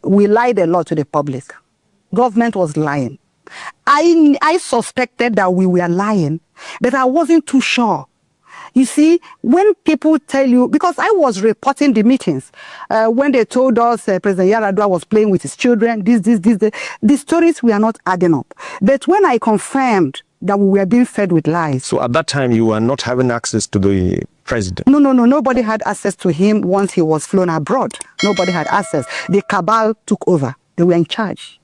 We lied a lot to the public. Government was lying. I suspected that we were lying, but I wasn't too sure. You see, when people tell you, because I was reporting the meetings, when they told us President Yaradua was playing with his children, the stories were not adding up. But when I confirmed that we were being fed with lies. So at that time, you were not having access to the president? No, nobody had access to him once he was flown abroad. Nobody had access. The cabal took over. They were in charge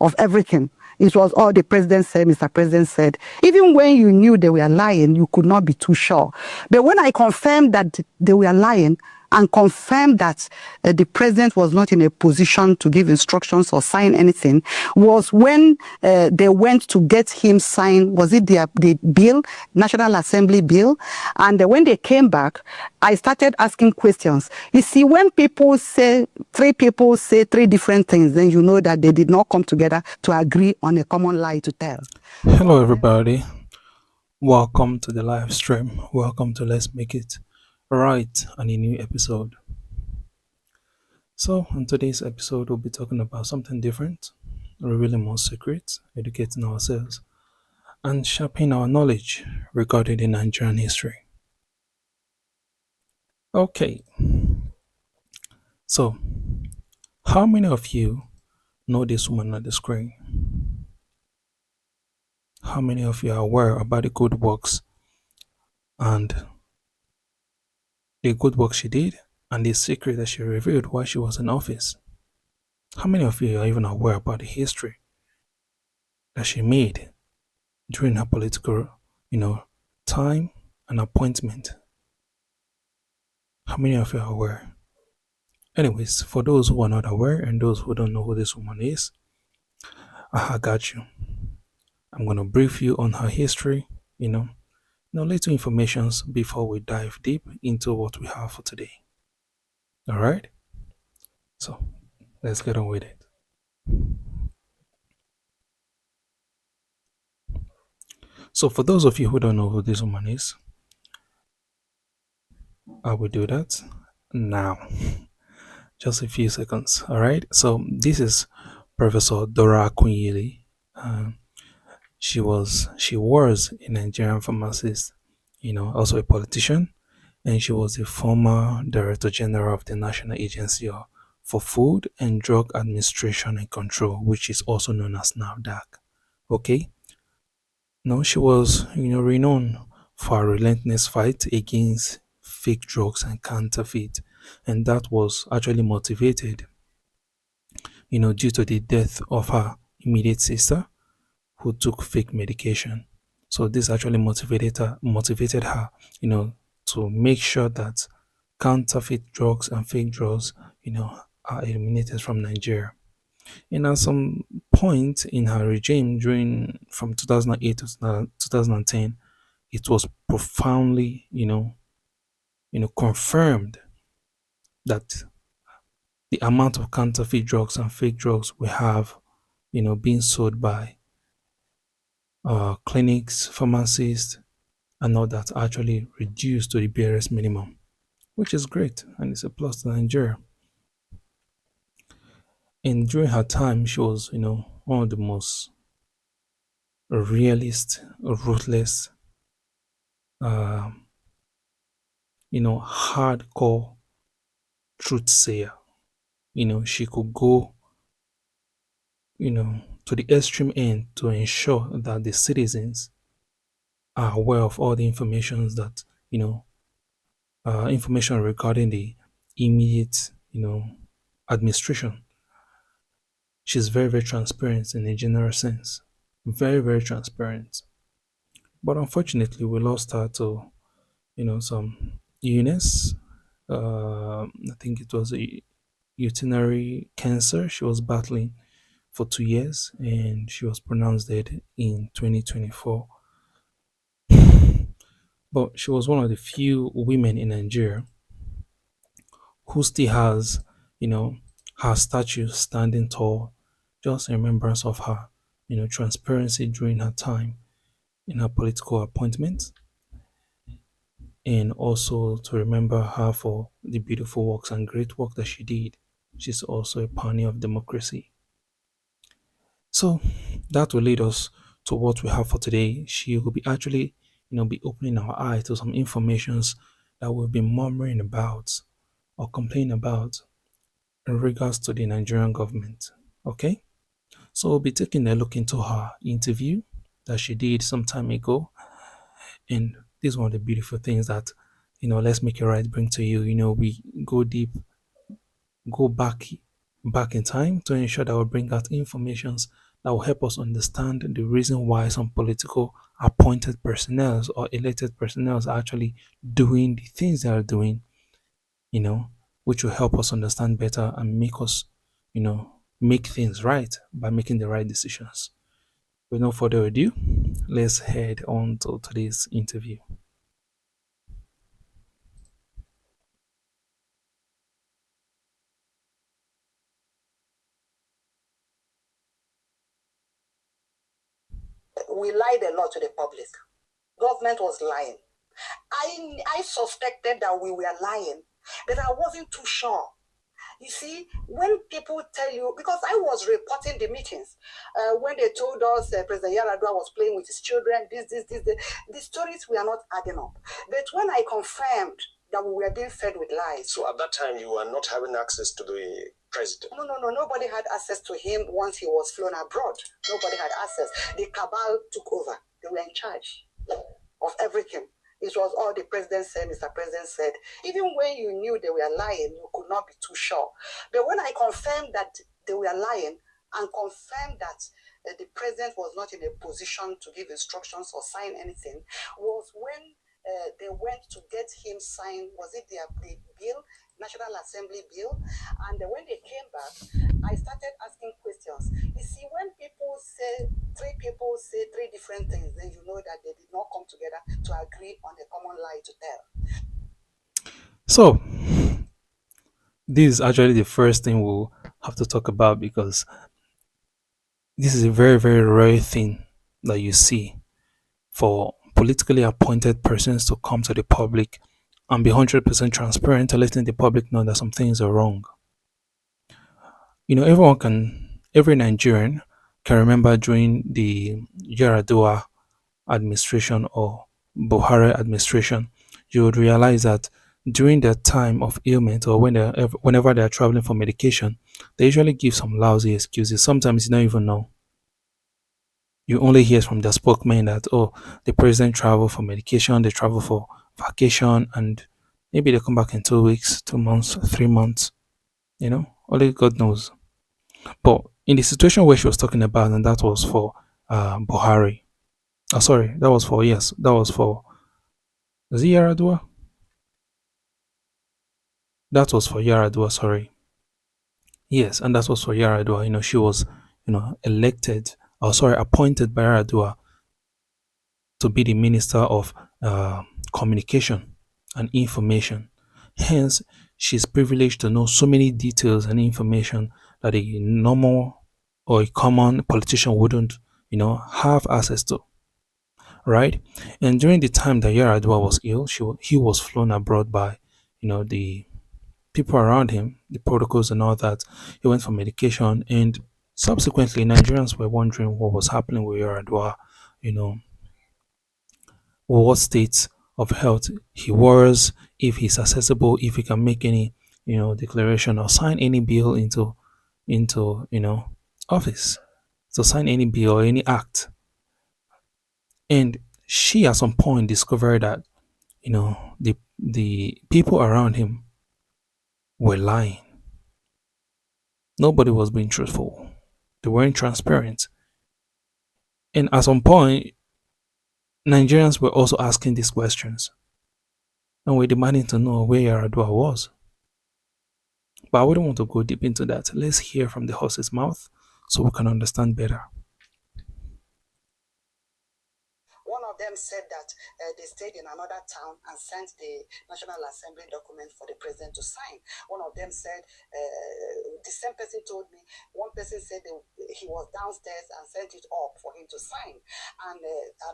of everything. It was all the president said, Mr. President said. Even when you knew they were lying, you could not be too sure. But when I confirmed that they were lying and confirmed that the president was not in a position to give instructions or sign anything, was when they went to get him sign, was it the bill, National Assembly bill? And when they came back, I started asking questions. You see, when three people say three different things, then you know that they did not come together to agree on a common lie to tell. Hello everybody, welcome to the live stream. Welcome to Let's Make It Right on a new episode. So in today's episode we'll be talking about something different, revealing more secrets, educating ourselves, and sharpening our knowledge regarding the Nigerian history. Okay, so how many of you know this woman on the screen? How many of you are aware about the good works and the good work she did and the secret that she revealed while she was in office? How many of you are even aware about the history that she made during her political, time and appointment? How many of you are aware? Anyways, for those who are not aware and those who don't know who this woman is, I got you. I'm going to brief you on her history, little informations before we dive deep into what we have for today. All right? So let's get on with it. So for those of you who don't know who this woman is, I will do that now. Just a few seconds. All right. So this is Professor Dora Akunyili. She was a Nigerian pharmacist, also a politician, and she was a former Director General of the National Agency for Food and Drug Administration and Control, which is also known as NAFDAC. Okay. Now she was, renowned for her relentless fight against fake drugs and counterfeit, and that was actually motivated, due to the death of her immediate sister who took fake medication. So this actually motivated her, to make sure that counterfeit drugs and fake drugs, are eliminated from Nigeria. And at some point in her regime from 2008 to 2010, it was profoundly, confirmed that the amount of counterfeit drugs and fake drugs we have, being sold by clinics, pharmacists, and all that actually reduced to the barest minimum, which is great and it's a plus to Nigeria. And during her time, she was, one of the most realist, ruthless, hardcore truth sayer. She could go, to the extreme end to ensure that the citizens are aware of all the information that, information regarding the immediate, administration. She's very, very transparent in a general sense. Very, very transparent. But unfortunately, we lost her to, some illness. I think it was a urinary cancer she was battling for 2 years, and she was pronounced dead in 2024. But she was one of the few women in Nigeria who still has, her statue standing tall, just in remembrance of her, transparency during her time in her political appointments, and also to remember her for the beautiful works and great work that she did. she's also a pioneer of democracy. So that will lead us to what we have for today. She will be actually, be opening our eyes to some informations that we've been murmuring about or complaining about in regards to the Nigerian government. Okay? So we'll be taking a look into her interview that she did some time ago. And this is one of the beautiful things that, Let's Make It Right bring to you. We go deep, go back in time to ensure that we bring out informations that will help us understand the reason why some political appointed personnel or elected personnel are actually doing the things they are doing, you know, which will help us understand better and make us, make things right by making the right decisions. With no further ado, let's head on to today's interview. We lied a lot to the public. Government was lying. I suspected that we were lying, but I wasn't too sure. You see, when people tell you, because I was reporting the meetings, when they told us President Yaradua was playing with his children, the stories were not adding up. But when I confirmed that we were being fed with lies. So at that time, you were not having access to the president? No. Nobody had access to him once he was flown abroad. Nobody had access. The cabal took over. They were in charge of everything. It was all the president said, Mr. President said. Even when you knew they were lying, you could not be too sure. But when I confirmed that they were lying and confirmed that the president was not in a position to give instructions or sign anything, was when they went to get him signed, was it the bill, National Assembly bill? And when they came back, I started asking questions. You see, when three people say three different things, then you know that they did not come together to agree on a common lie to tell. So, this is actually the first thing we'll have to talk about because this is a very, very rare thing that you see for politically appointed persons to come to the public and be 100% transparent and letting the public know that some things are wrong. Every Nigerian can remember during the Yaradua administration or Buhari administration, you would realize that during their time of ailment or whenever they are traveling for medication, they usually give some lousy excuses. Sometimes you don't even know. You only hear from the spokesman that, oh, the president travel for medication, they travel for vacation, and maybe they come back in 2 weeks, 2 months, 3 months. Only God knows. But in the situation where she was talking about, and that was for Buhari. Oh, sorry, that was for, is it Yaradua? That was for Yaradua, sorry. Yes, and that was for Yaradua. She was, appointed by Yaradua to be the Minister of Communication and Information. Hence, she's privileged to know so many details and information that a normal or a common politician wouldn't, have access to. Right? And during the time that Yaradua was ill, he was flown abroad by, the people around him, the protocols and all that. He went for medication, and subsequently, Nigerians were wondering what was happening with Yaradua, what state of health he was, if he's accessible, if he can make any, declaration or sign any bill into office, to sign any bill or any act. And she at some point discovered that, the people around him were lying. Nobody was being truthful. They weren't transparent. And at some point, Nigerians were also asking these questions. And we're demanding to know where Yaradua was. But I wouldn't want to go deep into that. Let's hear from the horse's mouth so we can understand better. One of them said that they stayed in another town and sent the National Assembly document for the president to sign. One of them said, the same person told me, one person said he was downstairs and sent it up for him to sign. And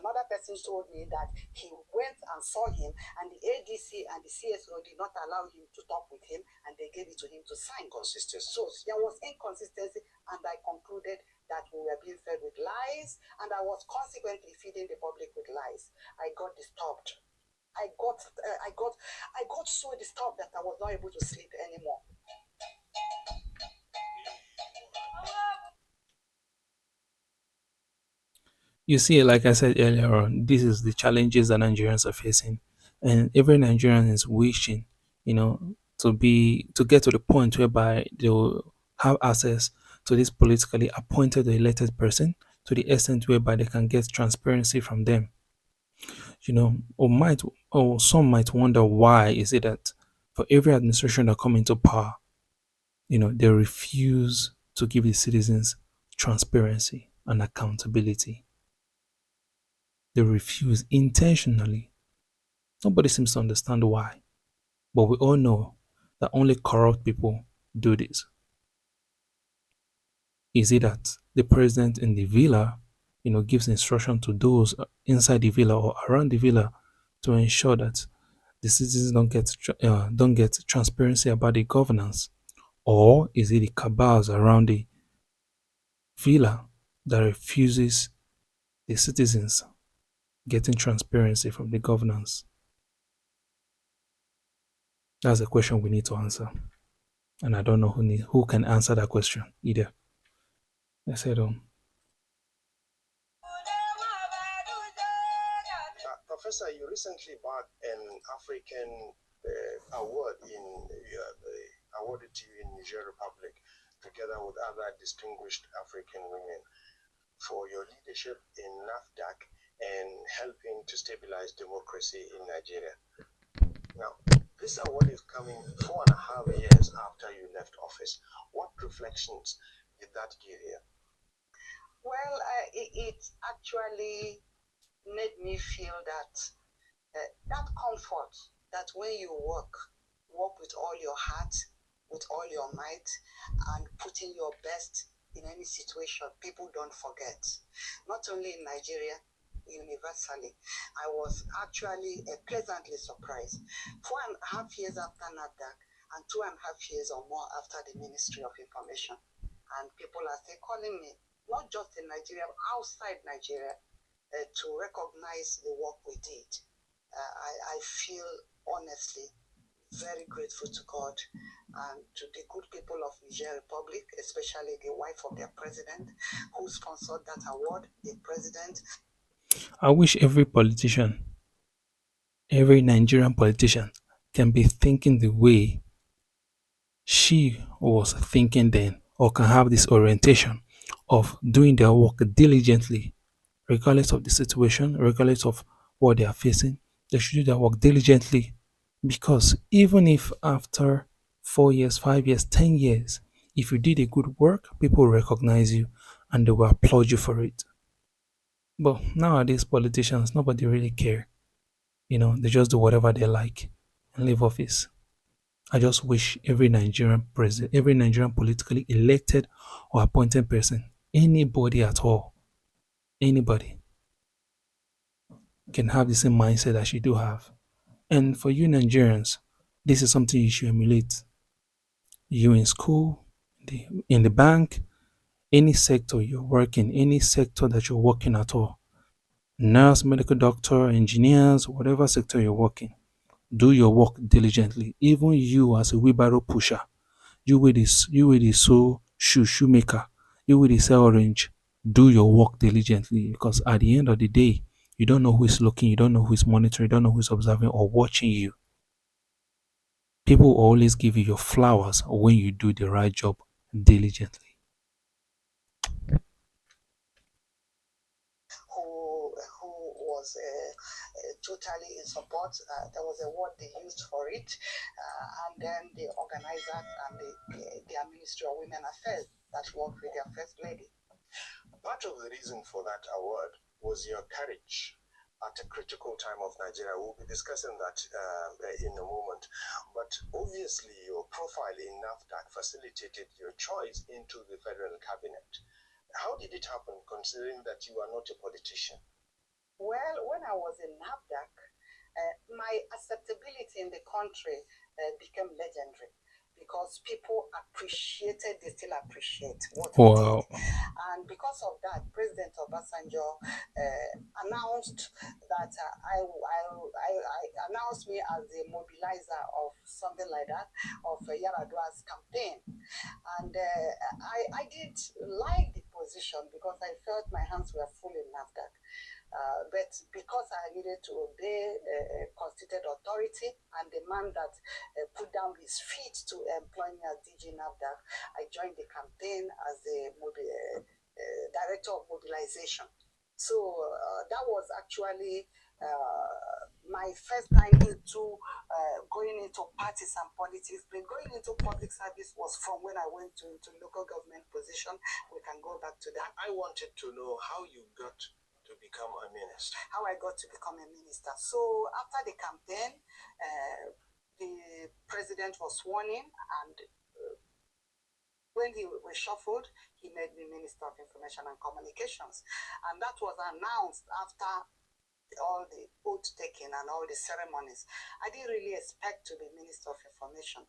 another person told me that he went and saw him, and the ADC and the CSO did not allow him to talk with him, and they gave it to him to sign. Consistency. So there was inconsistency, and I concluded that we were being fed with lies, and I was consequently feeding the public with lies. I got disturbed. I got so disturbed that I was not able to sleep anymore. You see, like I said earlier on, this is the challenges that Nigerians are facing, and every Nigerian is wishing, to get to the point whereby they will have access to this politically appointed or elected person to the extent whereby they can get transparency from them. Or some might wonder why is it that for every administration that come into power, they refuse to give the citizens transparency and accountability. They refuse intentionally. Nobody seems to understand why. But we all know that only corrupt people do this. Is it that the president in the villa, gives instruction to those inside the villa or around the villa to ensure that the citizens don't get transparency about the governance? Or is it the cabals around the villa that refuses the citizens getting transparency from the governance? That's a question we need to answer. And I don't know who can answer that question either. I said, Professor, you recently bagged an African award awarded to you in Niger Republic, together with other distinguished African women, for your leadership in NAFDAC and helping to stabilize democracy in Nigeria. Now, this award is coming 4.5 years after you left office. What reflections did that give you? Well, it actually made me feel that that comfort that when you work with all your heart, with all your might, and putting your best in any situation, people don't forget. Not only in Nigeria, universally. I was actually pleasantly surprised. 4.5 years after NAFDAC and 2.5 years or more after the Ministry of Information. And people are still calling me, not just in Nigeria, but outside Nigeria, to recognize the work we did. I feel honestly very grateful to God and to the good people of Niger Republic, especially the wife of their president who sponsored that award, the president. I wish every Nigerian politician can be thinking the way she was thinking then, or can have this orientation of doing their work diligently, regardless of the situation, regardless of what they are facing. They should do their work diligently, because even if after 4 years, 5 years, 10 years, if you did a good work, people will recognize you and they will applaud you for it. But nowadays, politicians, nobody really care. They just do whatever they like and leave office. I just wish every Nigerian president, every Nigerian politically elected or appointed person, anybody at all, anybody, can have the same mindset that you do have. And for you Nigerians, this is something you should emulate. You in school, in the bank, any sector you're working, any sector that you're working at all, nurse, medical doctor, engineers, whatever sector you're working, do your work diligently. Even you as a wheelbarrow pusher, you with the shoemaker, you with the sell orange, do your work diligently, because at the end of the day, you don't know who is looking, you don't know who is monitoring, you don't know who is observing or watching you. People will always give you your flowers when you do the right job diligently. Who was totally in support. There was a word they used for it, and then the organizers and their Ministry of Women Affairs that worked with their First Lady. Part of the reason for that award was your courage at a critical time of Nigeria. We'll be discussing that in a moment. But obviously, your profile in NAFDAC facilitated your choice into the federal cabinet. How did it happen, considering that you are not a politician? Well, when I was in NAFDAC, my acceptability in the country became legendary because people appreciated, they still appreciate what we did. And because of that, President Obasanjo announced that I announced me as the mobilizer of something like that, of Yaradua's campaign. And I did like the position because I felt my hands were full in NAFDAC. But because I needed to obey constituted authority and the man that put down his feet to employ me as DG NAFDAC, I joined the campaign as the director of mobilization. So that was actually my first time into going into parties and politics. But going into public service was from when I went to local government position. We can go back to that. I wanted to know how you got to become a minister. How I got to become a minister. So after the campaign, the president was sworn in, and when he was shuffled, he made me Minister of Information and Communications. And that was announced after all the oath taking and all the ceremonies. I didn't really expect to be Minister of Information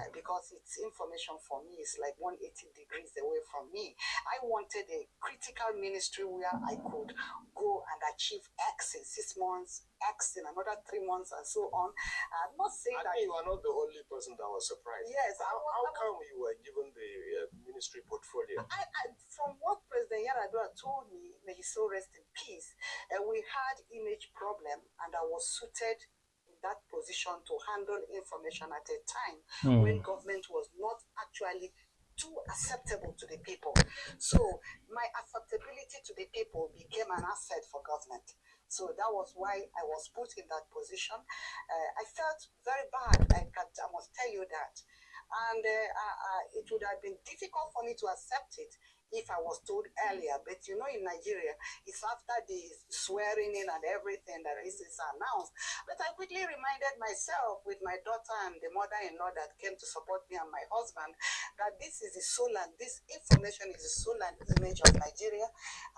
because it's information for me is like 180 degrees away from me. I wanted a critical ministry where I could go and achieve X in 6 months, X in another 3 months, and so on. I'm not saying that you are not the only person that was surprised. Yes. How come you were given the ministry portfolio? From what President Yaradua told me, may he so rest in peace, we had image problem, and I was suited in that position to handle information at a time when government was not actually too acceptable to the people. So my acceptability to the people became an asset for government. So that was why I was put in that position. I felt very bad. I must tell you that. And it would have been difficult for me to accept it if I was told earlier. But you know, in Nigeria, it's after the swearing in and everything that is announced. But I quickly reminded myself with my daughter and the mother-in-law that came to support me and my husband that this is the soul and this information is the soul and image of Nigeria,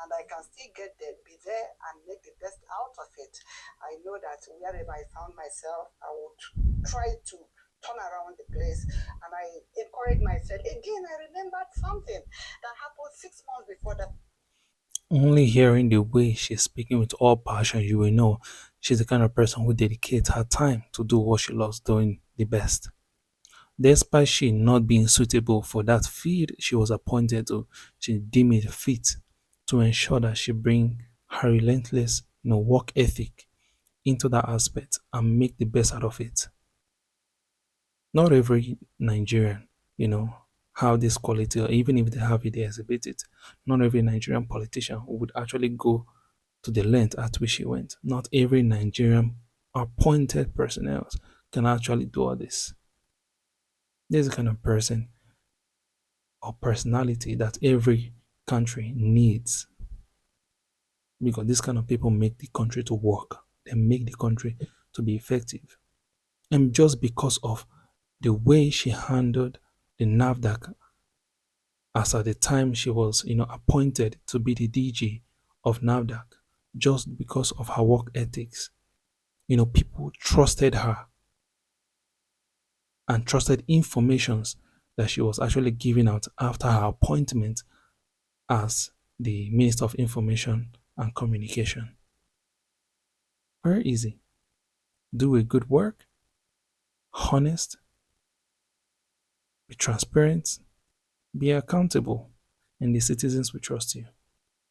and I can still be there and make the best out of it. I know that wherever I found myself, I would try to turn around the place, and I encourage myself. Again, I remembered something that happened 6 months before that. Only hearing the way she's speaking with all passion, you will know she's the kind of person who dedicates her time to do what she loves doing the best. Despite she not being suitable for that field she was appointed to, she deemed it fit to ensure that she bring her relentless, work ethic into that aspect and make the best out of it. Not every Nigerian, have this quality, or even if they have it, they exhibit it. Not every Nigerian politician would actually go to the length at which he went. Not every Nigerian appointed personnel can actually do all this. This is the kind of person or personality that every country needs, because these kind of people make the country to work. They make the country to be effective. And just because of the way she handled the NAFDAC, as at the time she was, appointed to be the DG of NAFDAC, just because of her work ethics, people trusted her and trusted informations that she was actually giving out after her appointment as the Minister of Information and Communication. Very easy. Do a good work, honest, be transparent, be accountable, and the citizens will trust you.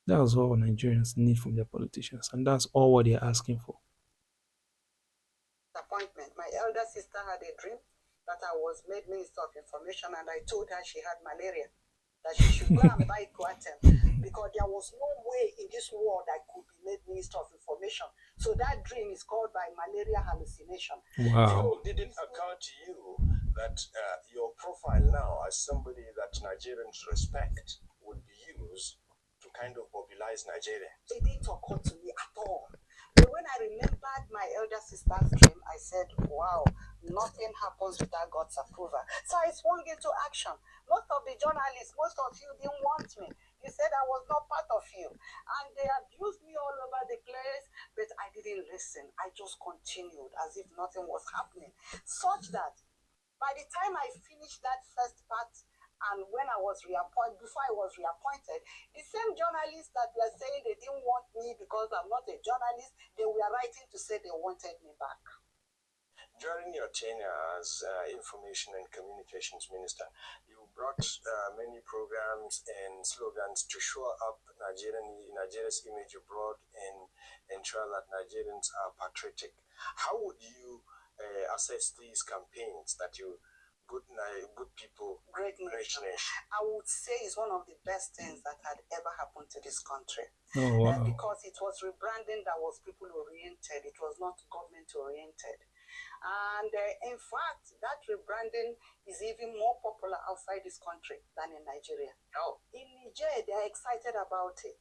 That's all Nigerians need from their politicians, and that's all what they're asking for. Appointment. My elder sister had a dream that I was made Minister of Information, and I told her she had malaria, that she should go and buy Coatem, because there was no way in this world I could be made Minister of Information. So that dream is called by malaria hallucination. Wow. So did it occur to you that your profile now as somebody that Nigerians respect would be used to kind of mobilize Nigeria? It didn't occur to me at all. when I remembered my elder sister's dream, I said, wow, nothing happens without God's approval. So I swung into action. Most of the journalists, most of you didn't want me. You said I was not part of you. And they abused me all over the place, but I didn't listen. I just continued as if nothing was happening. Such that by the time I finished that first part, and when I was reappointed, before I was reappointed, the same journalists that were saying they didn't want me because I'm not a journalist, they were writing to say they wanted me back. During your tenure as Information and Communications Minister, you brought many programs and slogans to show up Nigeria's image abroad and ensure that Nigerians are patriotic. How would you assess these campaigns that you good people, great nation, I would say is one of the best things that had ever happened to this country. Oh, wow. Because it was rebranding that was people oriented. It was not government oriented. And in fact, that rebranding is even more popular outside this country than in Nigeria. Oh. In Nigeria, they're excited about it.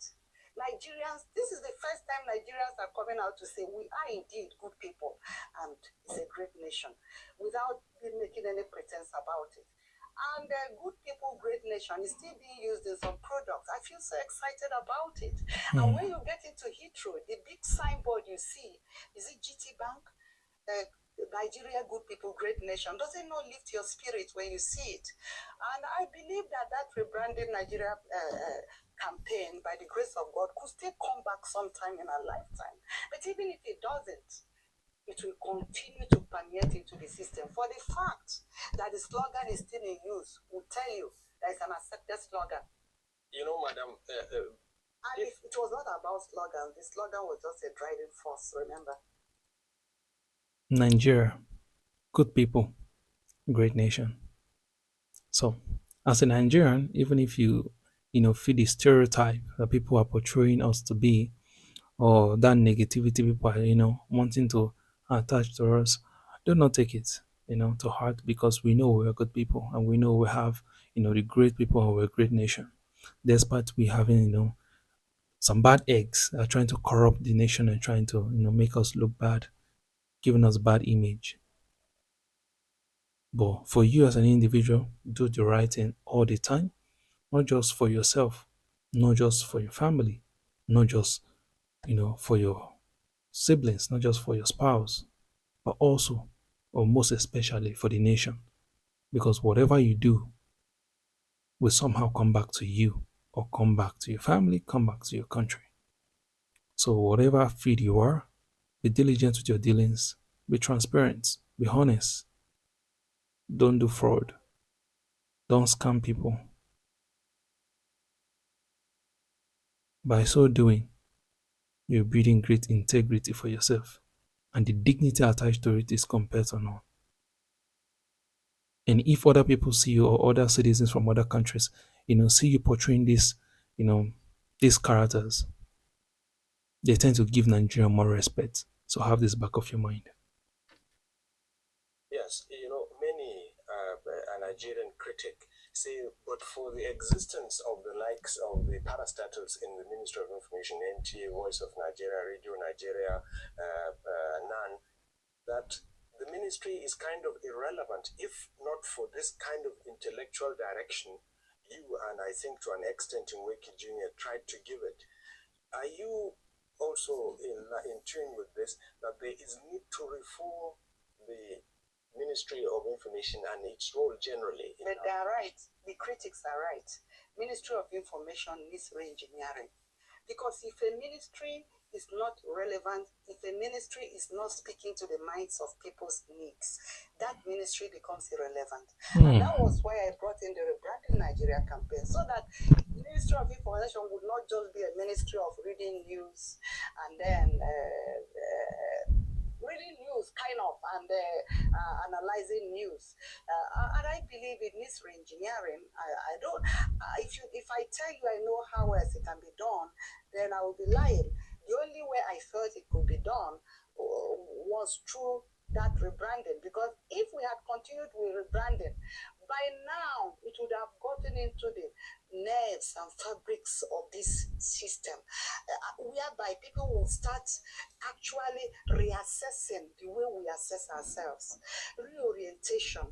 Nigerians, this is the first time Nigerians are coming out to say we are indeed good people and it's a great nation without making any pretense about it. And good people, great nation is still being used in some products. I feel so excited about it. And when you get into Heathrow, the big signboard you see, is it GT Bank? Nigeria, good people, great nation. Does it not lift your spirit when you see it? And I believe that rebranding Nigeria campaign, by the grace of God, could still come back sometime in our lifetime. But even if it doesn't, it will continue to permeate into the system. For the fact that the slogan is still in use will tell you that it's an accepted slogan. You know, Madam, and if it was not about slogan, the slogan was just a driving force, remember? Nigeria, good people, great nation. So, as a Nigerian, even if you fit the stereotype that people are portraying us to be, or that negativity people are wanting to attach to us, do not take it to heart, because we know we're good people and we know we have the great people of a great nation, despite we having some bad eggs that are trying to corrupt the nation and trying to make us look bad, giving us bad image. But for you as an individual, do the right thing all the time, not just for yourself, not just for your family, not just for your siblings, not just for your spouse, but also, or most especially, for the nation. Because whatever you do will somehow come back to you, or come back to your family, come back to your country. So whatever field you are, be diligent with your dealings, be transparent, be honest, don't do fraud, don't scam people. By so doing, you're building great integrity for yourself, and the dignity attached to it is compared to none. And if other people see you, or other citizens from other countries, see you portraying these characters, they tend to give Nigeria more respect. So have this back of your mind. Yes, many a Nigerian critic say, but for the existence of the likes of the parastatals in the Ministry of Information, NTA, Voice of Nigeria, Radio Nigeria, NAN, that the ministry is kind of irrelevant if not for this kind of intellectual direction you, and I think to an extent in Wiki Jr., tried to give it. Are you also in tune with this, that there is need to reform the Ministry of Information and its role generally? But they are right. The critics are right. Ministry of Information needs re-engineering. Because if a ministry is not relevant, if a ministry is not speaking to the minds of people's needs, that ministry becomes irrelevant. And that was why I brought in the Rebranding Nigeria campaign, so that the Ministry of Information would not just be a ministry of reading news and then reading news, kind of, and analyzing news. And I believe it needs re-engineering. I don't. If I tell you I know how else it can be done, then I will be lying. The only way I felt it could be done was through that rebranding. Because if we had continued with rebranding, by now it would have gotten into the threads and fabrics of this system, whereby people will start actually reassessing the way we assess ourselves, reorientation,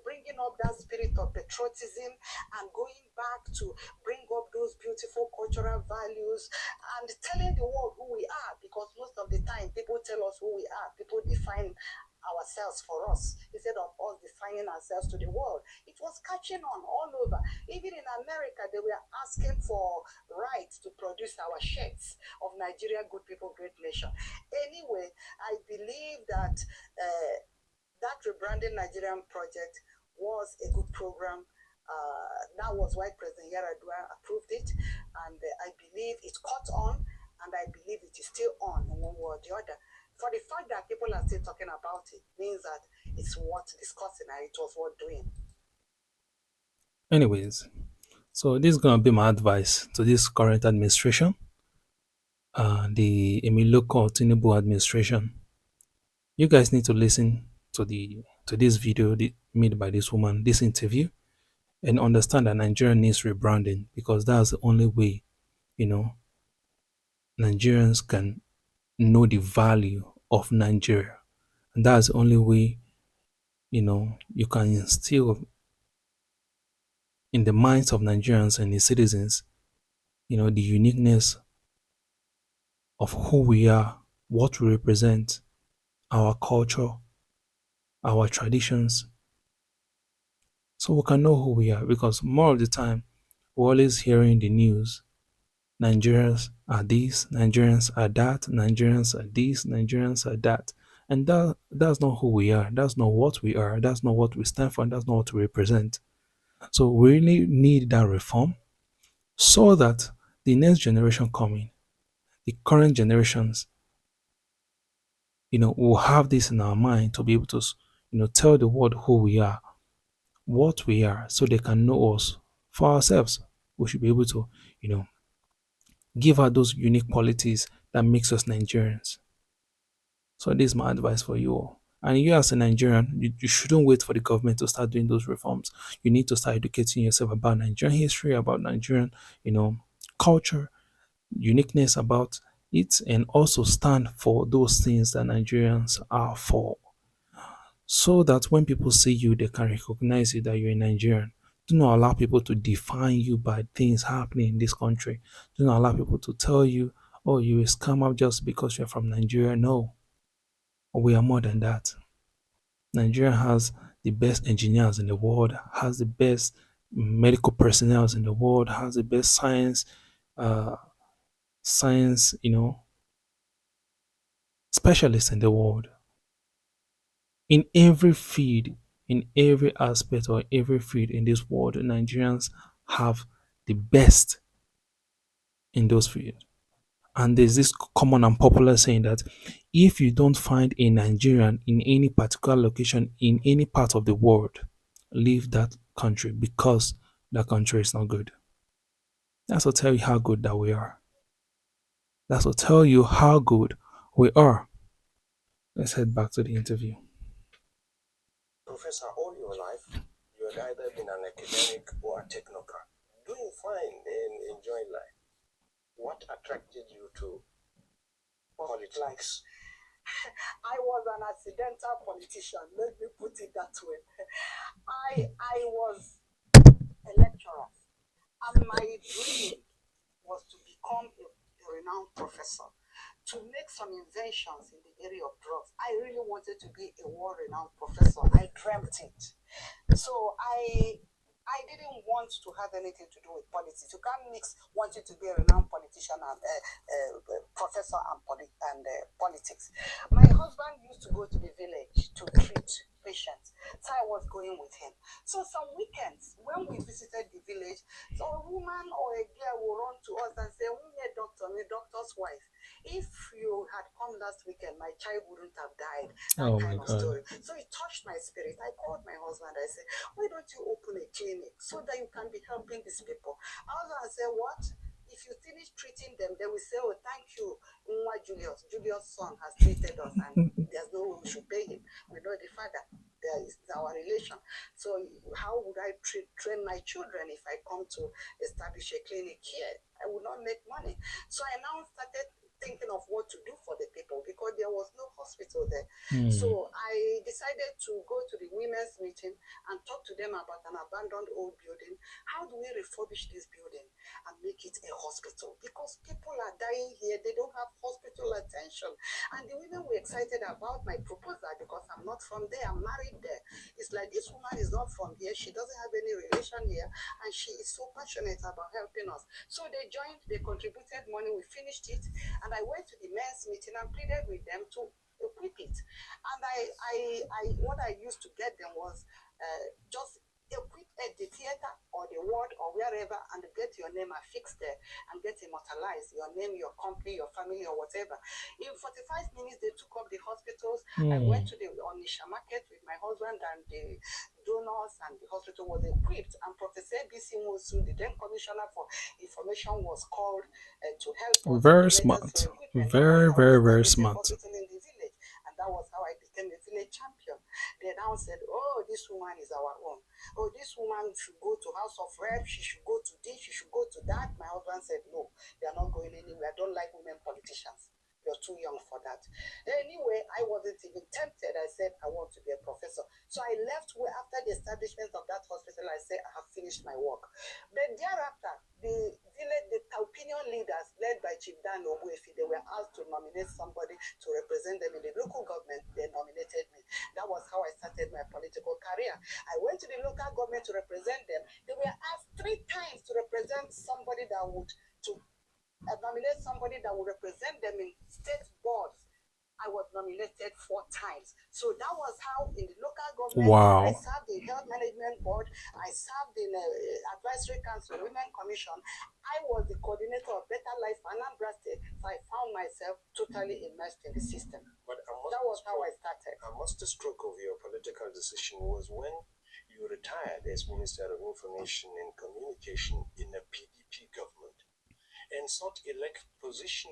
bringing up that spirit of patriotism and going back to bring up those beautiful cultural values and telling the world who we are, because most of the time people tell us who we are, people define ourselves for us instead of us defining ourselves to the world. It was catching on all over. Even in America, they were asking for rights to produce our shirts of Nigeria, good people, great nation. Anyway, I believe that that rebranding Nigerian project was a good program. That was why President Yaradua approved it, and I believe it caught on, and I believe it is still on in one way or the other. For the fact that people are still talking about it means that it's worth discussing and it was worth doing. Anyways, so this is gonna be my advice to this current administration, the Emiloko Tinubu administration. You guys need to listen to this video made by this woman, this interview, and understand that Nigeria needs rebranding, because that's the only way, you know, Nigerians can know the value of Nigeria. And that's the only way, you can instill in the minds of Nigerians and the citizens, the uniqueness of who we are, what we represent, our culture, our traditions, so we can know who we are. Because more of the time, we're always hearing the news. Nigerians are this, Nigerians are that, Nigerians are this, Nigerians are that. And that's not who we are. That's not what we are. That's not what we stand for. And that's not what we represent. So we really need that reform so that the next generation coming, the current generations, will have this in our mind to be able to, tell the world who we are, what we are, so they can know us for ourselves. We should be able to, give out those unique qualities that makes us Nigerians. So this is my advice for you all. And you as a Nigerian, you shouldn't wait for the government to start doing those reforms. You need to start educating yourself about Nigerian history, about Nigerian, culture, uniqueness about it, and also stand for those things that Nigerians are for. So that when people see you, they can recognize you that you're a Nigerian. Do not allow people to define you by things happening in this country. Do not allow people to tell you, oh, you're a scammer just because you're from Nigeria. No, we are more than that. Nigeria has the best engineers in the world, has the best medical personnel in the world, has the best uh, science, specialists in the world. In every field, in every aspect or every field in this world, Nigerians have the best in those fields. And there's this common and popular saying that if you don't find a Nigerian in any particular location in any part of the world, leave that country, because that country is not good. That's to tell you how good that we are. That's to tell you how good we are. Let's head back to the interview. Professor, all your life, you had either been an academic or a technocrat. Doing fine and enjoying life. What attracted you to politics? I was an accidental politician, let me put it that way. I was a lecturer, and my dream was to become a renowned professor, to make some inventions in the area of drugs. I really wanted to be a world-renowned professor. I dreamt it. So I didn't want to have anything to do with politics. You can't mix wanting to be a renowned politician and professor and politics. My husband used to go to the village to treat patients, so I was going with him. So some weekends, when we visited the village, so a woman or a girl will run to us and say, doctor, my doctor's wife, if you had come last weekend, my child wouldn't have died. That Oh kind my of God. story. So it touched my spirit. I called my husband. I said, why don't you open a clinic so that you can be helping these people? My husband said, what? If you finish treating them, they will say, oh, thank you, Nwa Julius. Julius' son has treated us and there's no way we should pay him. We know the father. It's our relation. So how would I train my children if I come to establish a clinic here? I would not make money. So I now started thinking of what to do for the people because there was no hospital there. So I decided to go to the women's meeting and talk to them about an abandoned old building. How do we refurbish this building and make it a hospital? Because people are dying here, they don't have hospital attention. And the women were excited about my proposal because I'm not from there, I'm married there. It's like this woman is not from here, she doesn't have any relation here, and she is so passionate about helping us. So they joined, they contributed money, we finished it, and I went to the men's meeting and pleaded with them to equip it. And what I used to get them was just equip at the theater or the ward or wherever and get your name affixed there and get immortalized, your name, your company, your family, or whatever. In 45 minutes, they took up the hospitals. I went to the Onisha market with my husband and the donors, and the hospital was equipped. And Professor BC Musu, the then commissioner for information, was called to help us with Very the necessary smart. equipment. That was Very, how we very, very established a smart. hospital in the village. And that was how I became a village champion. They now said, oh, this woman is our own. Oh, this woman should go to House of Rep, she should go to this, she should go to that. My husband said, no, they are not going anywhere. I don't like women politicians. You're too young for that. Anyway, I wasn't even tempted. I said, I want to be a professor. So I left after the establishment of that hospital. I said, I have finished my work. But thereafter, the village, the opinion leaders led by Chief Dan Obuefi, they were asked to nominate somebody to represent them in the local government. They nominated me. That was how I started my political career. I went to the local government to represent them. They were asked 3 times to represent somebody that would to nominate somebody that would represent them in state boards. I was nominated 4 times. So that was how in the local government, I Wow. served in health management board, I served in advisory council, women commission. I was the coordinator of Better Life Anambra State. So I found myself totally immersed in the system. But that was how I started. A masterstroke of your political decision was when you retired as Minister of Information and Communication in a PDP government and sought elect position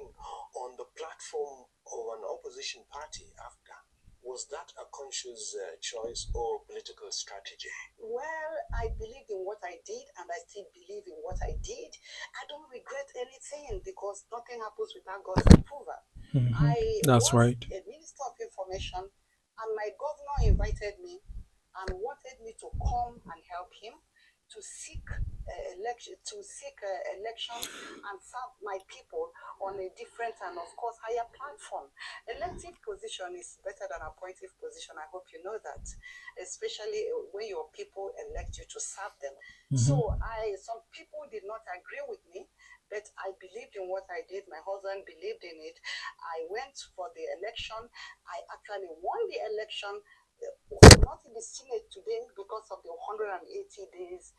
on the platform of an opposition party after. Was that a conscious choice or political strategy? Well, I believed in what I did, and I still believe in what I did. I don't regret anything because nothing happens without God's approval. I That's was right. a minister of information, and my governor invited me and wanted me to come and help him to seek election and serve my people on a different and of course higher platform. Elective position is better than appointive position. I hope you know that, especially when your people elect you to serve them. So some people did not agree with me, but I believed in what I did. My husband believed in it. I went for the election. I actually won the election. Not in the Senate today because of the 180 days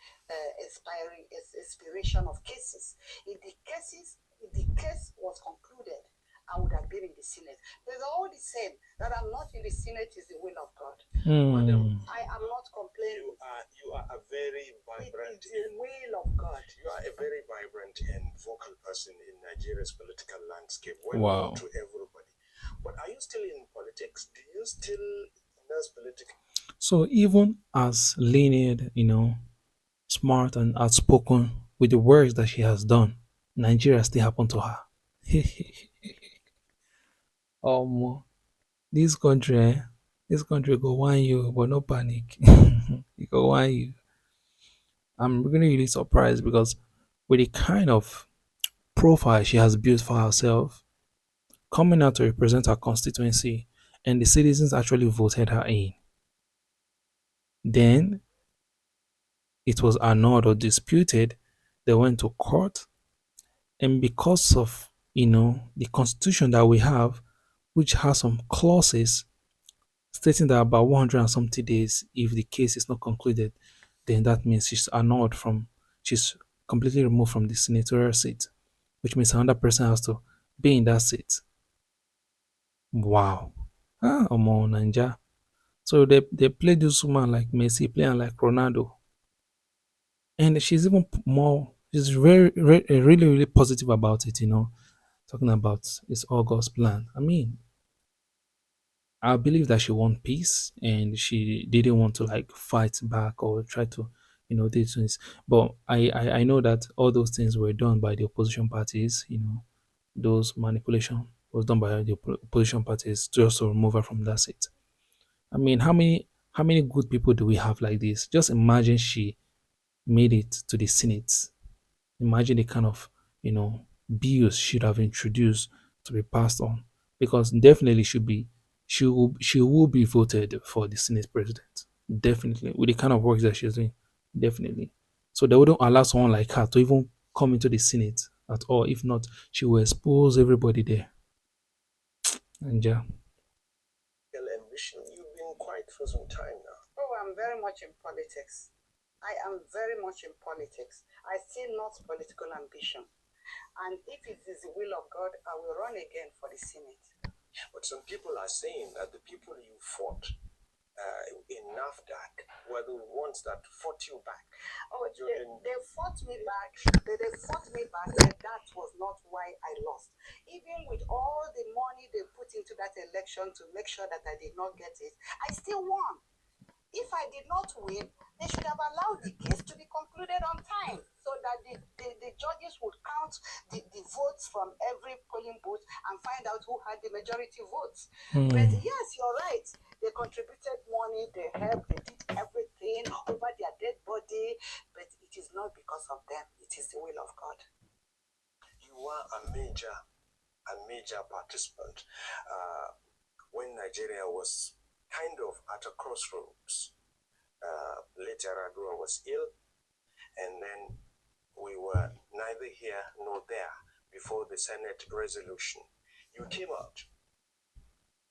expiration of cases. If the case was concluded, I would have been in the Senate. It's all the same. That I'm not in the Senate is the will of God. Madam, I am not complaining. You are a very vibrant. It is the will of God. You are a very vibrant and vocal person in Nigeria's political landscape. Well Wow. known to everybody. But are you still in politics? Do you still nurse politics? So even as lenient, smart and outspoken with the works that she has done, Nigeria still happened to her. This country, this country go want you, but no panic. It go want you. I'm really surprised because with the kind of profile she has built for herself, coming out to represent her constituency, and the citizens actually voted her in. Then it was annulled or disputed. They went to court, and because of the constitution that we have, which has some clauses stating that about 100 and something days, if the case is not concluded, then that means she's completely removed from the senatorial seat, which means another person has to be in that seat. Wow. Omo Ninja. So they play this woman like Messi, playing like Ronaldo. And she's even more, she's really, really positive about it, talking about it's all God's plan. I mean, I believe that she want peace and she didn't want to like fight back or try to, do things. But I know that all those things were done by the opposition parties, those manipulation was done by the opposition parties just to remove her from that seat. I mean, how many good people do we have like this? Just imagine she made it to the Senate. Imagine the kind of bills she'd have introduced to be passed on, because definitely she will be voted for the Senate president. Definitely, with the kind of work that she's doing, definitely. So they wouldn't allow someone like her to even come into the Senate at all. If not, she will expose everybody there. And yeah, Ambition. You've been quiet for some time now. Oh, I'm very much in politics. I am very much in politics. I see not political ambition. And if it is the will of God, I will run again for the Senate. But some people are saying that the people you fought in NAFDAC were the ones that fought you back. Oh, they fought me back. They fought me back, and that was not why I lost. Even with all the money they put into that election to make sure that I did not get it, I still won. If I did not win, they should have allowed the case to be concluded on time so that the judges would count the votes from every polling booth and find out who had the majority votes. But yes, you're right. They contributed money, they helped, they did everything over their dead body, but it is not because of them. It is the will of God. You are a major participant when Nigeria was kind of at a crossroads. Later, Adua was ill, and then we were neither here nor there before the Senate resolution. You came out,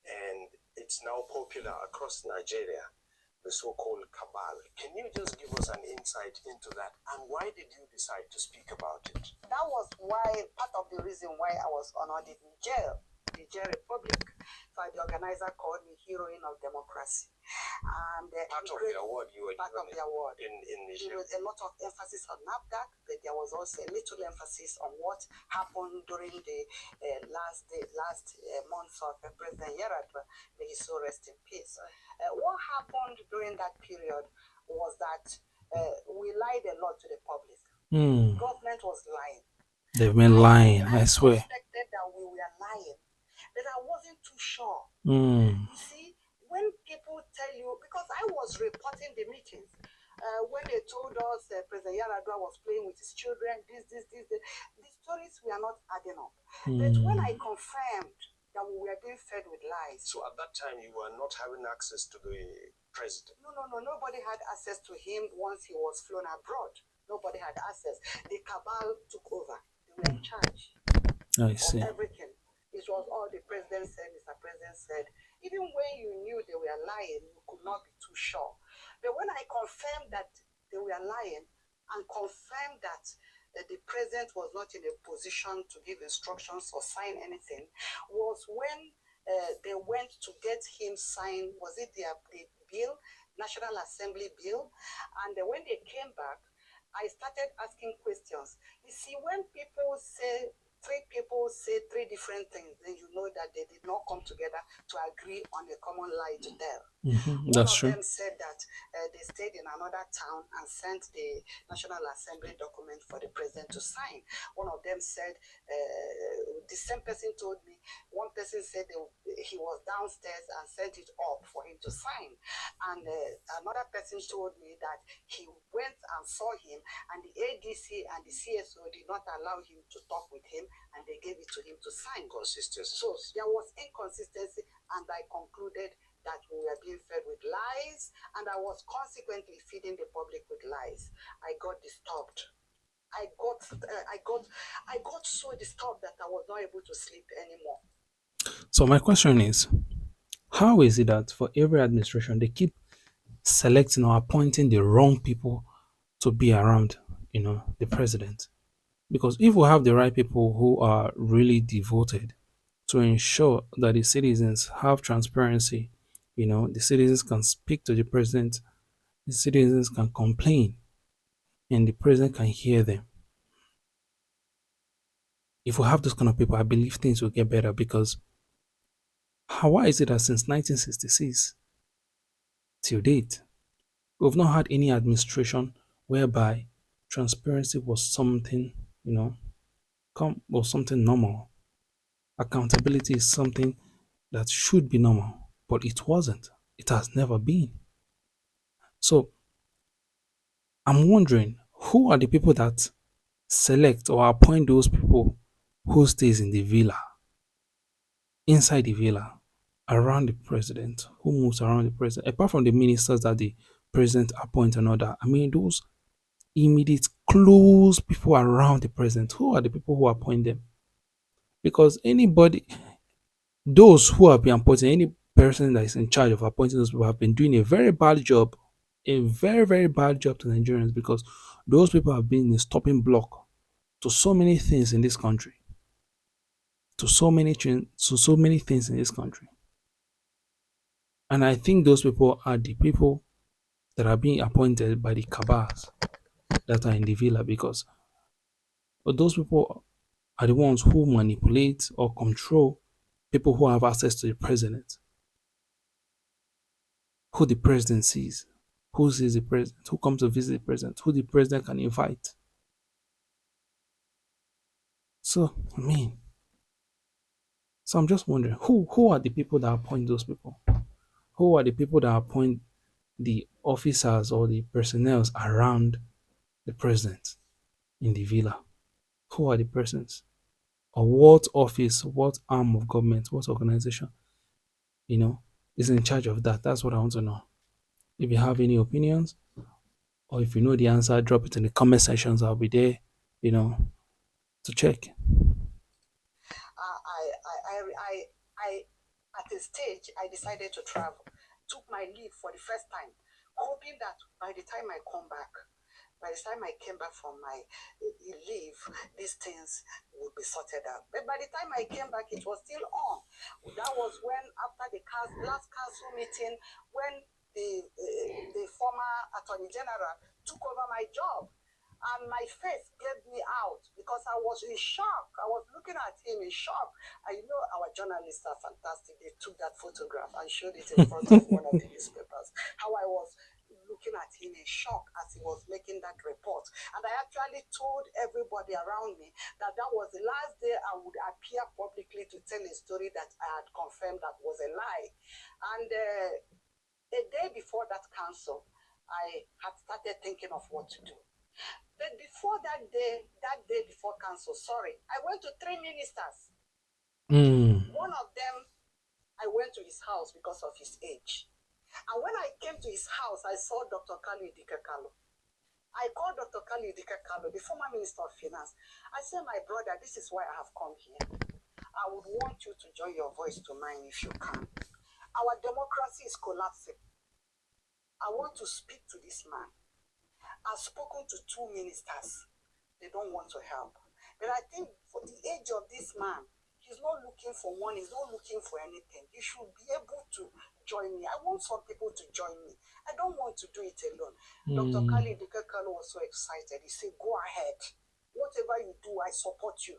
and it's now popular across Nigeria, the so-called cabal. Can you just give us an insight into that, and why did you decide to speak about it? That was part of the reason why I was honored in jail. Niger Republic. So the organizer called me heroine of democracy. And part of the award you were part of the award. In Niger. There was a lot of emphasis on NAFDAC, but there was also a little emphasis on what happened during the last months of President Yaradua. May he so rest in peace. What happened during that period was that we lied a lot to the public. Government was lying. They've been lying, I swear. I suspected that we were lying, but I wasn't too sure. You see, when people tell you, because I was reporting the meetings, when they told us President Yaradua was playing with his children, the stories were not adding up. But when I confirmed that we were being fed with lies. So at that time, you were not having access to the president? No. Nobody had access to him once he was flown abroad. Nobody had access. The cabal took over. They were in charge of everything. It was all the president said, Mr. President said. Even when you knew they were lying, you could not be too sure. But when I confirmed that they were lying and confirmed that the president was not in a position to give instructions or sign anything, was when they went to get him signed, was it the bill, National Assembly bill? And when they came back, I started asking questions. You see, when three people say three different things, then you know that they did not come together to agree on a common lie to tell. That's true. One of them said that they stayed in another town and sent the National Assembly document for the president to sign. One of them said, the same person told me, one person said he was downstairs and sent it up for him to sign. And another person told me that he went and saw him, and the ADC and the CSO did not allow him to talk with him, and they gave it to him to sign. Consistency. So there was inconsistency, and I concluded that we were being fed with lies, and I was consequently feeding the public with lies. I got disturbed. I got so disturbed that I was not able to sleep anymore. So my question is, how is it that for every administration they keep selecting or appointing the wrong people to be around, the president? Because if we have the right people who are really devoted to ensure that the citizens have transparency, the citizens can speak to the president, the citizens can complain, and the president can hear them. If we have those kind of people, I believe things will get better, because Why is it that since 1966 till date, we've not had any administration whereby transparency was something, was something normal. Accountability is something that should be normal, but it wasn't. It has never been. So I'm wondering, who are the people that select or appoint those people who stays in the villa, inside the villa, around the president, who moves around the president, apart from the ministers that the president appoints and all that. I mean, those immediate close people around the president, who are the people who appoint them? Because anybody, those who have been appointed, any person that is in charge of appointing those people have been doing a very bad job, a very, very bad job to Nigerians, because those people have been a stopping block to so many things in this country, to so many things in this country. And I think those people are the people that are being appointed by the cabals that are in the villa, because those people are the ones who manipulate or control people who have access to the president, who the president sees, who sees the president, who comes to visit the president, who the president can invite. So, I mean, so I'm just wondering, who are the people that appoint those people? Who are the people that appoint the officers or the personnel around the president in the villa? Who are the persons? Or what office, what arm of government, what organization, you know, is in charge of that? That's what I want to know. If you have any opinions, or if you know the answer, drop it in the comment sections. I'll be there, you know, to check. I, at a stage, I decided to travel, took my leave for the first time, hoping that by the time I come back, by the time I came back from my leave, these things would be sorted out. But by the time I came back, it was still on. That was when, after the last council meeting, when the former Attorney General took over my job. And my face gave me out because I was in shock. I was looking at him in shock. I know our journalists are fantastic. They took that photograph and showed it in front of one of the newspapers. How I was looking at him in shock as he was making that report. And I actually told everybody around me that that was the last day I would appear publicly to tell a story that I had confirmed that was a lie. And a day before that council, I had started thinking of what to do. But before that day before council, I went to 3 ministers. One of them, I went to his house because of his age. And when I came to his house, I saw Dr. Kalu Idikekalo. I called Dr. Kalu Idikekalo, the former Minister of Finance. I said, my brother, this is why I have come here. I would want you to join your voice to mine if you can. Our democracy is collapsing. I want to speak to this man. I've spoken to 2 ministers. They don't want to help. But I think for the age of this man, he's not looking for money. He's not looking for anything. He should be able to join me. I want some people to join me. I don't want to do it alone. Dr. Kali Dikekalo was so excited. He said, go ahead. Whatever you do, I support you.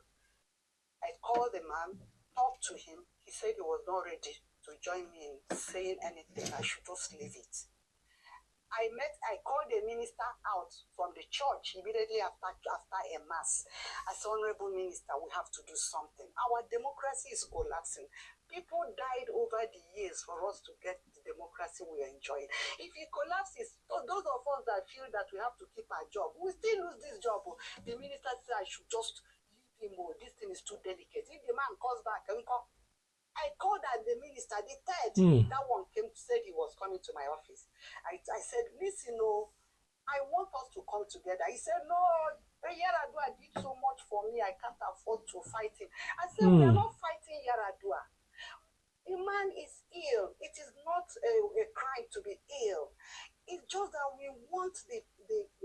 I called the man, talked to him. He said he was not ready to join me in saying anything. I should just leave it. I called the minister out from the church immediately after a mass. I said, Honorable Minister, we have to do something. Our democracy is collapsing. People died over the years for us to get the democracy we are enjoying. If it collapses, those of us that feel that we have to keep our job, we still lose this job. The minister said I should just leave him. This thing is too delicate. If the man comes back, I called at the minister, the third, that one came, said he was coming to my office. I said, listen, I want us to come together. He said, no, Yaradua did so much for me, I can't afford to fight him. I said, we are not fighting Yaradua. The man is ill. It is not a crime to be ill. It's just that we want the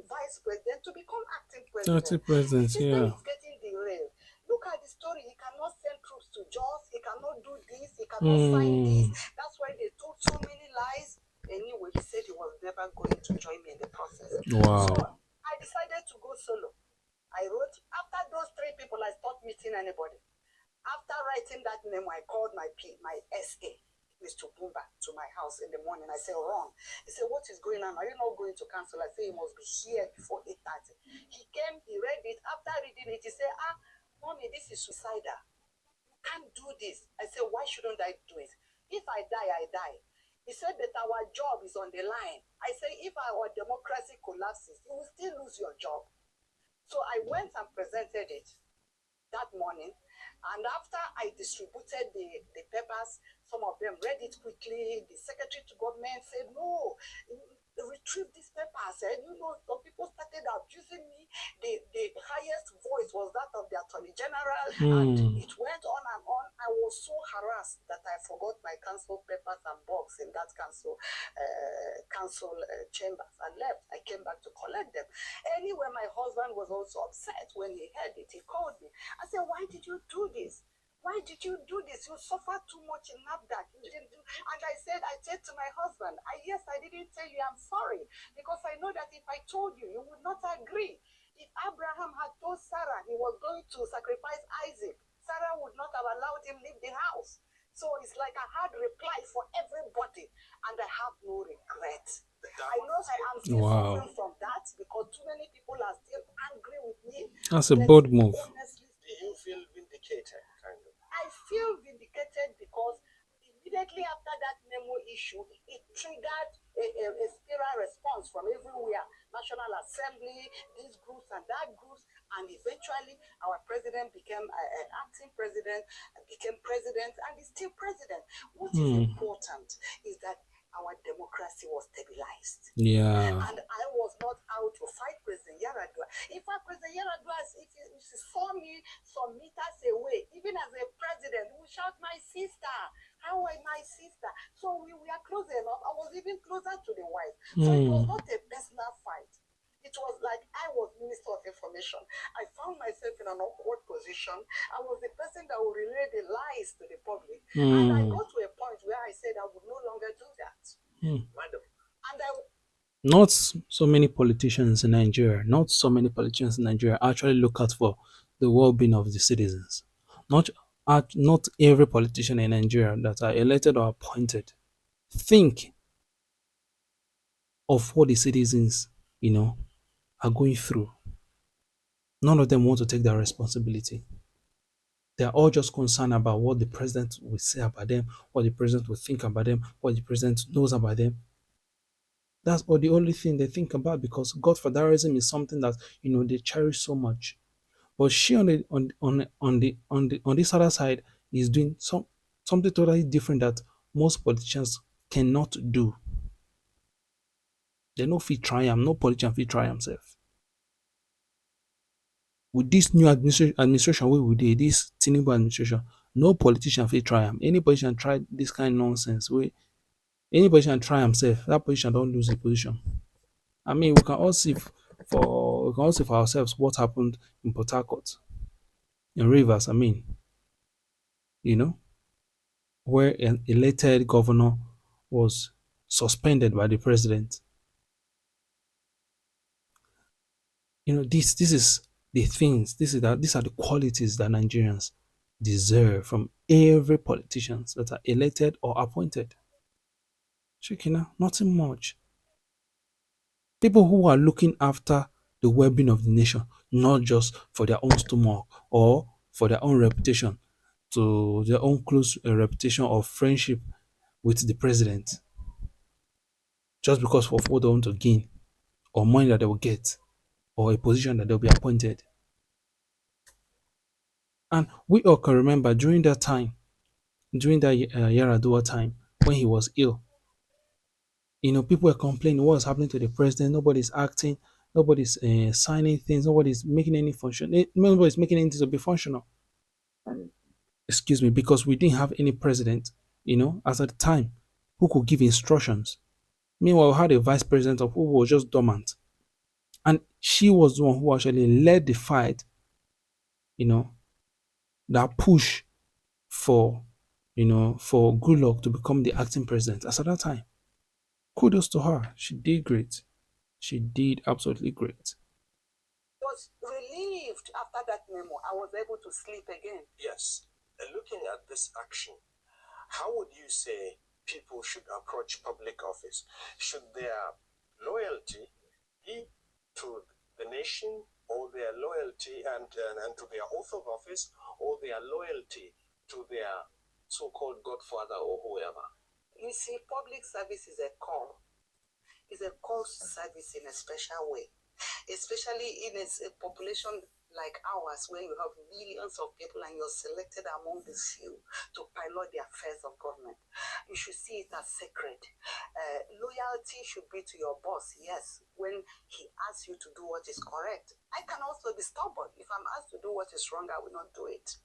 vice president to become acting president. Acting president, the system is getting derailed. Look at the story. He cannot send troops to Jaws. He cannot do this. He cannot sign this. That's why they told so many lies. Anyway, he said he was never going to join me in the process. Wow. So I decided to go solo. I wrote, after those 3 people, I stopped meeting anybody. After writing that memo, I called my SA, Mr. Bumba, to my house in the morning. I said, Ron, he said, what is going on? Are you not going to council? I said, he must be here before 8:30. He came, he read it. After reading it, he said, mommy, this is suicidal. You can't do this. I said, why shouldn't I do it? If I die, I die. He said that our job is on the line. I said, if our democracy collapses, you will still lose your job. So I went and presented it that morning. And after I distributed the papers, some of them read it quickly. The secretary to government said, no, retrieve these papers. And some people started abusing me. The highest voice was that of the attorney general. And it went on and on. I was so harassed that I forgot my council papers and box in that council chambers and left. I came back to collect them. Anyway, my husband was also upset when he heard it. He called me. I said, why did you do this? Why did you do this? You suffered too much in NAFDAC. You didn't do. And I said to my husband, yes, I didn't tell you I'm sorry, because I know that if I told you, you would not agree. If Abraham had told Sarah he was going to sacrifice Isaac, Sarah would not have allowed him leave the house. So it's like I had reply for everybody, and I have no regret. I know I am still suffering from that because too many people are still angry with me. That's a bold move. Honestly, do you feel vindicated, kind of? I feel vindicated because immediately after that memo issue, it triggered a spiral response from everywhere. National Assembly, these groups and that groups, and eventually our president became an acting president, became president, and is still president. What is important is that our democracy was stabilized. Yeah. And I was not out to fight President Yaradua. In fact, President Yaradua, if you saw me some meters away, even as a president, we shout, my sister, how are my sister? So we were close enough. I was even closer to the wife. So it was not a personal fight. It was like I was Minister of Information. I found myself in an awkward position. I was the person that would relay the lies to the public. And I got to a point where I said I would no longer do that. Madam. And Not so many politicians in Nigeria, actually look out for the well-being of the citizens. Not every politician in Nigeria that are elected or appointed think of what the citizens, are going through. None of them want to take that responsibility. They are all just concerned about what the president will say about them, what the president will think about them, what the president knows about them. That's all the only thing they think about, because godfatherism is something that they cherish so much. But she on this other side is doing something totally different that most politicians cannot do. They no fit try am, no politician fit try himself. With this new administration wey we dey, this Tinubu administration, no politician fit try am. Any politician try this kind nonsense wey any politician try himself, that politician don lose the position. I mean, we can all see for ourselves what happened in Port Harcourt, in Rivers, I mean, where an elected governor was suspended by the president. This is the things, these are the qualities that Nigerians deserve from every politicians that are elected or appointed. Shekina, nothing much. People who are looking after the well-being of the nation, not just for their own stomach or for their own reputation, to their own close reputation of friendship with the president, just because of what they want to gain, or money that they will get, or a position that they'll be appointed. And we all can remember during that time, during that Yaradua time, when he was ill, people were complaining what was happening to the president. Nobody's acting, nobody's signing things, nobody's making any function, nobody's making anything to be functional. Excuse me, because we didn't have any president, as at the time, who could give instructions. Meanwhile, we had a vice president who was just dormant. And she was the one who actually led the fight, that push for, for Goodluck to become the acting president as at that time. Kudos to her. She did great. She did absolutely great. Was relieved after that memo. I was able to sleep again. Yes. looking at this action, how would you say people should approach public office? Should their loyalty be to the nation, or their loyalty and to their oath of office, or their loyalty to their so-called godfather or whoever? You see, public service is a call. It's a call to service in a special way, especially in a population like ours, where you have millions of people and you're selected among the few to pilot the affairs of government. You should see it as sacred. Loyalty should be to your boss, yes, when he asks you to do what is correct. I can also be stubborn. If I'm asked to do what is wrong, I will not do it.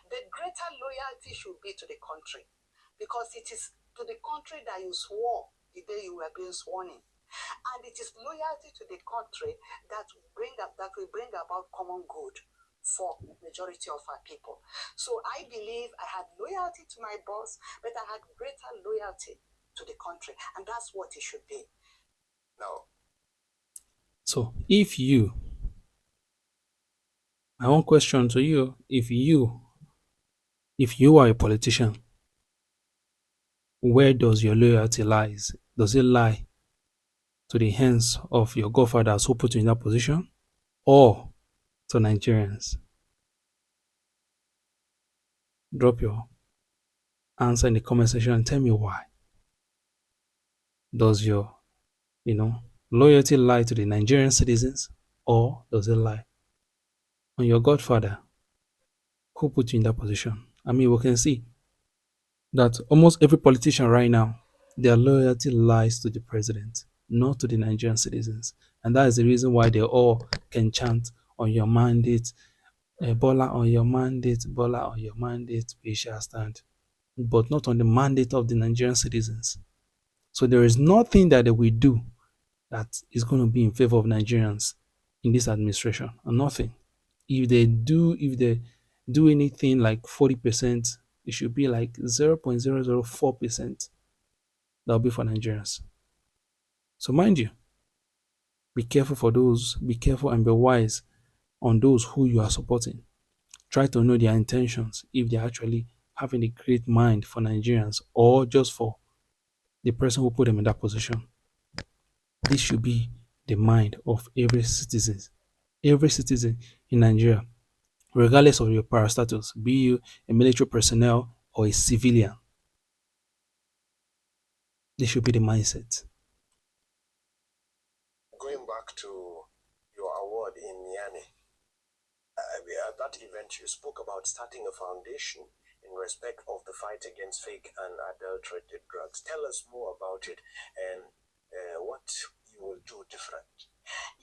The greater loyalty should be to the country, because it is to the country that you swore the day you were being sworn in. And it is loyalty to the country that will bring about common good for the majority of our people. So I believe I had loyalty to my boss, but I had greater loyalty to the country, and that's what it should be. Now, So my own question to you, if you are a politician, where does your loyalty lies? Does it lie to the hands of your godfathers who put you in that position, or to Nigerians? Drop your answer in the comment section and tell me why. Does your, loyalty lie to the Nigerian citizens, or does it lie on your godfather who put you in that position? I mean, we can see that almost every politician right now, their loyalty lies to the president, not to the Nigerian citizens. And that is the reason why they all can chant on your mandate, Bola on your mandate, Bola on your mandate, we shall stand. But not on the mandate of the Nigerian citizens. So there is nothing that they will do that is going to be in favor of Nigerians in this administration, or nothing. If they do anything like 40%, it should be like 0.004% that'll be for Nigerians. So mind you, be careful and be wise on those who you are supporting. Try to know their intentions, if they're actually having a great mind for Nigerians or just for the person who put them in that position. This should be the mind of every citizen in Nigeria, regardless of your parastatus, be you a military personnel or a civilian. This should be the mindset. Going back to your award in Niani, at that event you spoke about starting a foundation in respect of the fight against fake and adulterated drugs. Tell us more about it and what you will do different.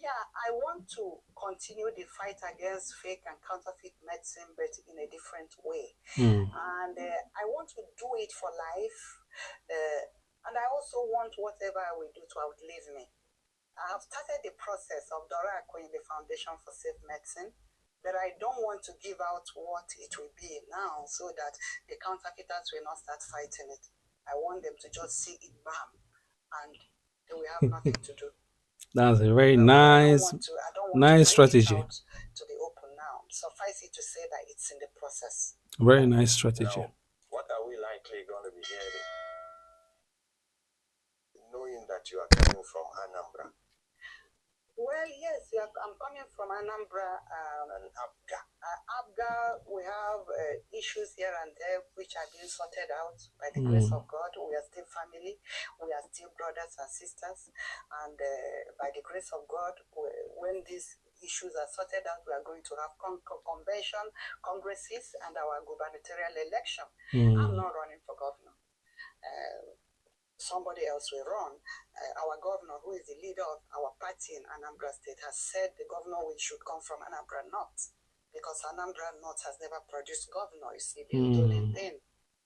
Yeah, I want to continue the fight against fake and counterfeit medicine, but in a different way. And I want to do it for life. And I also want whatever I will do to outlive me. I have started the process of Dora Akunyili Foundation for Safe Medicine, but I don't want to give out what it will be now so that the counterfeiters will not start fighting it. I want them to just see it, bam, and they will have nothing to do. That's a very nice strategy. To the open now. Suffice it to say that it's in the process. Very nice strategy. Now, what are we likely going to be hearing? Knowing that you are coming from Anambra. Well, yes, I'm coming from Anambra and Abga. Abga, we have issues here and there which are being sorted out by the grace of God. We are still family. We are still brothers and sisters. And by the grace of God, when these issues are sorted out, we are going to have convention, congresses, and our gubernatorial election. I'm not running for governor. Somebody else will run. Our governor, who is the leader of our party in Anambra State, has said the governor should come from Anambra North, because Anambra North has never produced governor. It's the ruling thing.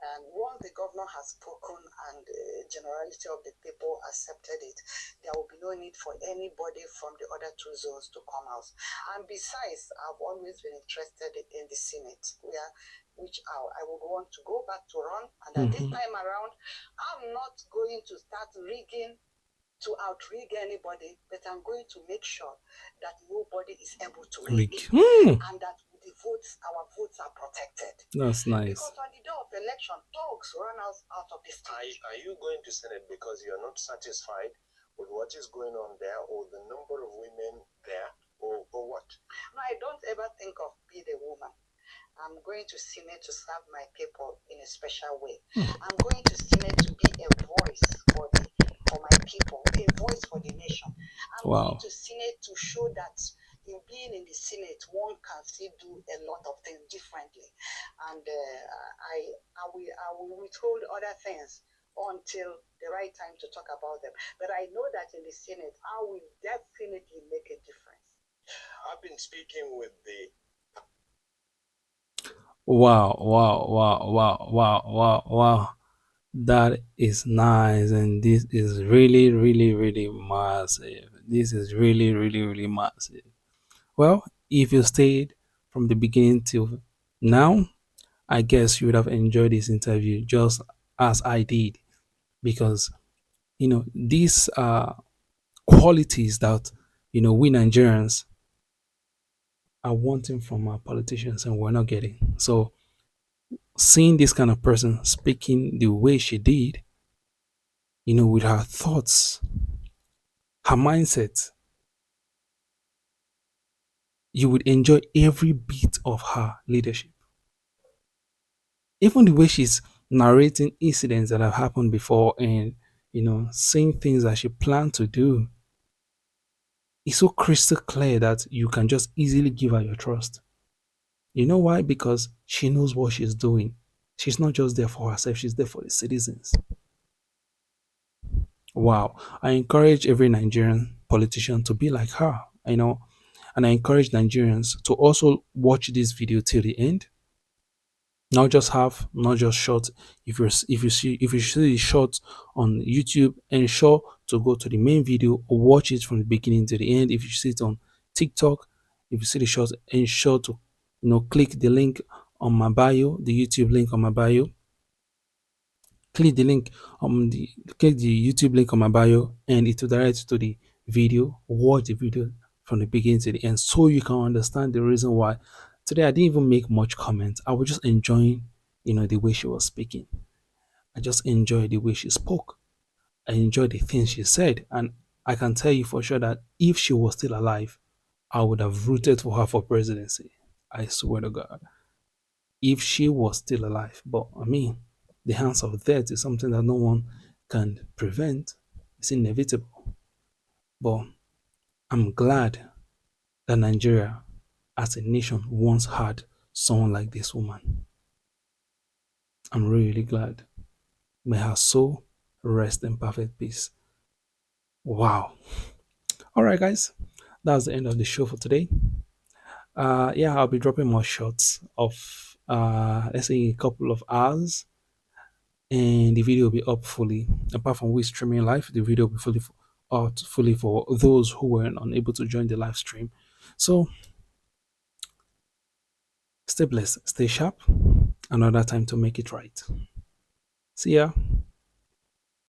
And once the governor has spoken and the generality of the people accepted it, there will be no need for anybody from the other two zones to come out. And besides, I've always been interested in the Senate, which I would want to go back to run. And at this time around, I'm not going to start rigging to outrig anybody, but I'm going to make sure that nobody is able to rig it. And that the votes are protected. That's nice. Because on the day of election, dogs run out of the stage. Are you going to Senate because you're not satisfied with what is going on there, or the number of women there, or what? No, I don't ever think of being a woman. I'm going to Senate to serve my people in a special way. I'm going to Senate to be a voice for my people, a voice for the nation. I'm going to Senate to show that in being in the Senate, one can still do a lot of things differently. And I will withhold other things until the right time to talk about them. But I know that in the Senate, I will definitely make a difference. I've been speaking with the Wow. That is nice, and this is really massive. This is really massive. Well, if you stayed from the beginning till now, I guess you would have enjoyed this interview just as I did, because these are qualities that we Nigerians are wanting from our politicians and we're not getting. So seeing this kind of person speaking the way she did, with her thoughts, her mindset, you would enjoy every bit of her leadership. Even the way she's narrating incidents that have happened before, and saying things that she planned to do, is so crystal clear that you can just easily give her your trust. You know why? Because she knows what she's doing. She's not just there for herself, she's there for the citizens. Wow. I encourage every Nigerian politician to be like her, and I encourage Nigerians to also watch this video till the end. Not just short. If you see the short on YouTube, ensure to go to the main video or watch it from the beginning to the end. If you see it on TikTok, if you see the short, ensure to click the link on my bio, the YouTube link on my bio. Click the link click the YouTube link on my bio, and it will direct you to the video. Watch the video from the beginning to the end so you can understand the reason why. Today I didn't even make much comments. I was just enjoying, the way she was speaking. I just enjoyed the way she spoke. I enjoyed the things she said, and I can tell you for sure that if she was still alive, I would have rooted for her for presidency. I swear to God, if she was still alive. But I mean, the hands of death is something that no one can prevent. It's inevitable. But I'm glad that Nigeria as a nation once had someone like this woman. I'm really glad. May her soul rest in perfect peace. Wow. All right, guys. That's the end of the show for today. Yeah, I'll be dropping more shots of let's say a couple of hours, and the video will be up fully. Apart from we streaming live, the video will be fully for those who were unable to join the live stream. So stay blessed, stay sharp. Another time to make it right. See ya.